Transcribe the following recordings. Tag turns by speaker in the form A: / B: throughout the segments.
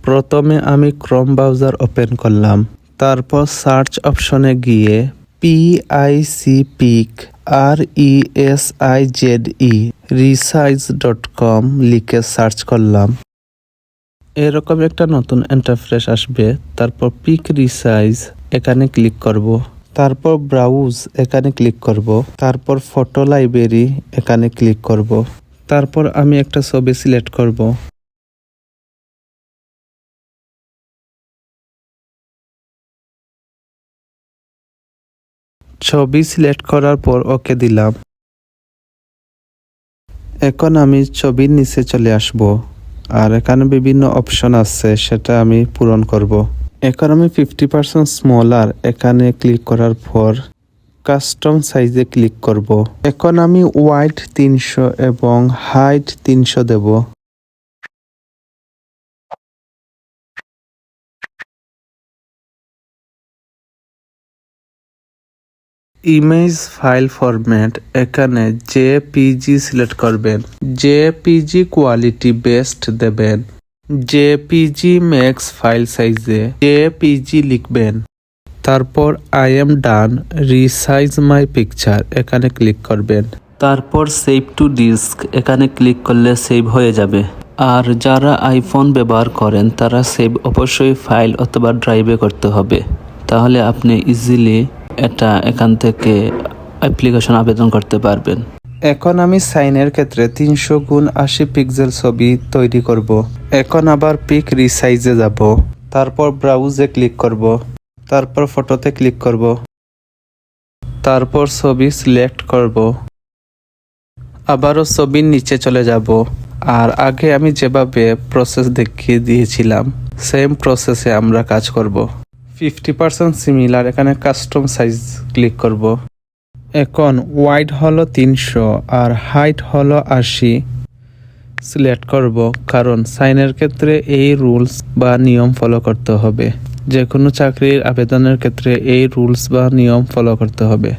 A: প্রথমে আমি Chrome browser open করলাম, তারপর সার্চ অপশনে গিয়ে PIC resize.com লিখে সার্চ করলাম। এরকম একটা নতুন ইন্টারফেস আসবে। তারপর পিক রিসাইজ এখানে ক্লিক করব, তারপর ব্রাউজ এখানে ক্লিক করব, তারপর ফটো লাইব্রেরি এখানে ক্লিক করব, তারপর আমি একটা ছবি সিলেক্ট করব। ছবি সিলেক্ট করার পর ওকে দিলাম। এখন আমি ছবির নিচে চলে আসব, আর এখানে বিভিন্ন অপশন আছে, সেটা আমি পূরণ করব। এখন আমি 50% স্মলার এখানে ক্লিক করার পর কাস্টম সাইজে ক্লিক করব। এখন আমি ওয়াইড 300 এবং হাইট 300 দেব। ইমেজ ফাইল ফরম্যাট এখানে জেপিজি সিলেক্ট করবেন। জেপিজি কোয়ালিটি বেস্ট দেবেন। জেপিজি ম্যাক্স ফাইল সাইজে জেপিজি লিখবেন। তারপর I am done resize my picture এখানে ক্লিক করবেন। তারপর সেভ টু ডিস্ক এখানে ক্লিক করলে সেভ হয়ে যাবে। আর যারা আইফোন ব্যবহার করেন তারা সেভ অবশ্যই ফাইল অথবা ড্রাইভে করতে হবে, তাহলে আপনি ইজিলি এটা এখান থেকে অ্যাপ্লিকেশন আবেদন করতে পারবেন। এখন আমি সাইনের ক্ষেত্রে 300x80 পিক্সেল ছবি তৈরি করব। এখন আবার পিক রিসাইজে যাব, তারপর ব্রাউজে ক্লিক করব, তারপর ফটোতে ক্লিক করব, তারপর ছবি সিলেক্ট করব, আবারও ছবির নিচে চলে যাব। আর আগে আমি যেভাবে প্রসেস দেখিয়ে দিয়েছিলাম সেম প্রসেসে আমরা কাজ করব। 50% সিমিলার এখানে কাস্টম সাইজ ক্লিক করব। এখন ওয়াইড হলো 300 আর হাইট হলো 80 সিলেক্ট করব, কারণ সাইনের ক্ষেত্রে এই রুলস বা নিয়ম ফলো করতে হবে। যে কোনো চাকরির আবেদনের ক্ষেত্রে এই রুলস বা নিয়ম ফলো করতে হবে।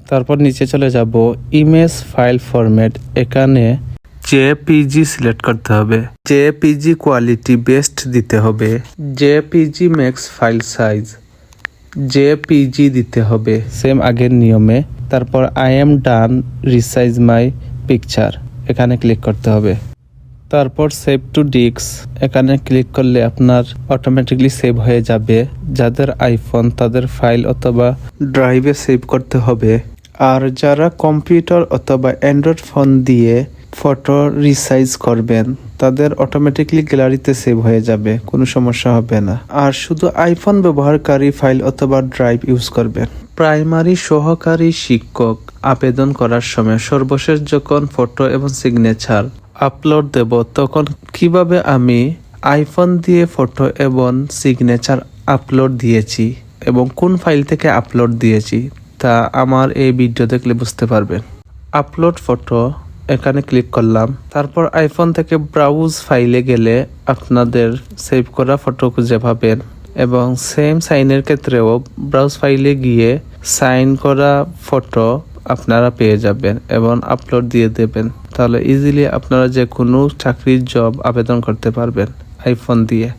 A: তারপর নিচে চলে যাব, ইমেজ ফাইল ফরম্যাট এখানে জেপিজি সিলেক্ট করতে হবে। জেপিজি কোয়ালিটি বেস্ট দিতে হবে। JPG max file size JPG দিতে হবে সেম আগের নিয়মে। তারপর I am done resize my picture এখানে ক্লিক করতে হবে। তারপর সেভ টু ডিস্ক এখানে ক্লিক করলে আপনার অটোমেটিকলি সেভ হয়ে যাবে। যাদের আইফোন তাদের ফাইল অথবা ড্রাইভে সেভ করতে হবে। আর যারা কম্পিউটার অথবা অ্যান্ড্রয়েড ফোন দিয়ে ফটো রিসাইজ করবেন তাদের অটোমেটিকলি গ্যালারিতে সেভ হয়ে যাবে, কোনো সমস্যা হবে না। আর শুধু আইফোন ব্যবহারকারী ফাইল অথবা ড্রাইভ ইউজ করবেন। প্রাইমারি সহকারী শিক্ষক আবেদন করার সময় সর্বশেষ যখন ফটো এবং সিগনেচার আপলোড দেব তখন কিভাবে আমি আইফোন দিয়ে ফটো এবং সিগনেচার আপলোড দিয়েছি এবং কোন ফাইল থেকে আপলোড দিয়েছি তা আমার এই ভিডিও দেখলে বুঝতে পারবেন। আপলোড ফটো এখানে ক্লিক করলাম, তারপর আইফোন থেকে ব্রাউজ ফাইলে গেলে আপনাদের সেভ করা ফটো খুঁজে পাবেন এবং সেম সাইনের ক্ষেত্রেও ব্রাউজ ফাইলে গিয়ে সাইন করা ফটো আপনারা পেয়ে যাবেন এবং আপলোড দিয়ে দেবেন। তাহলে ইজিলি আপনারা যে কোনো চাকরির জব আবেদন করতে পারবেন আইফোন দিয়ে।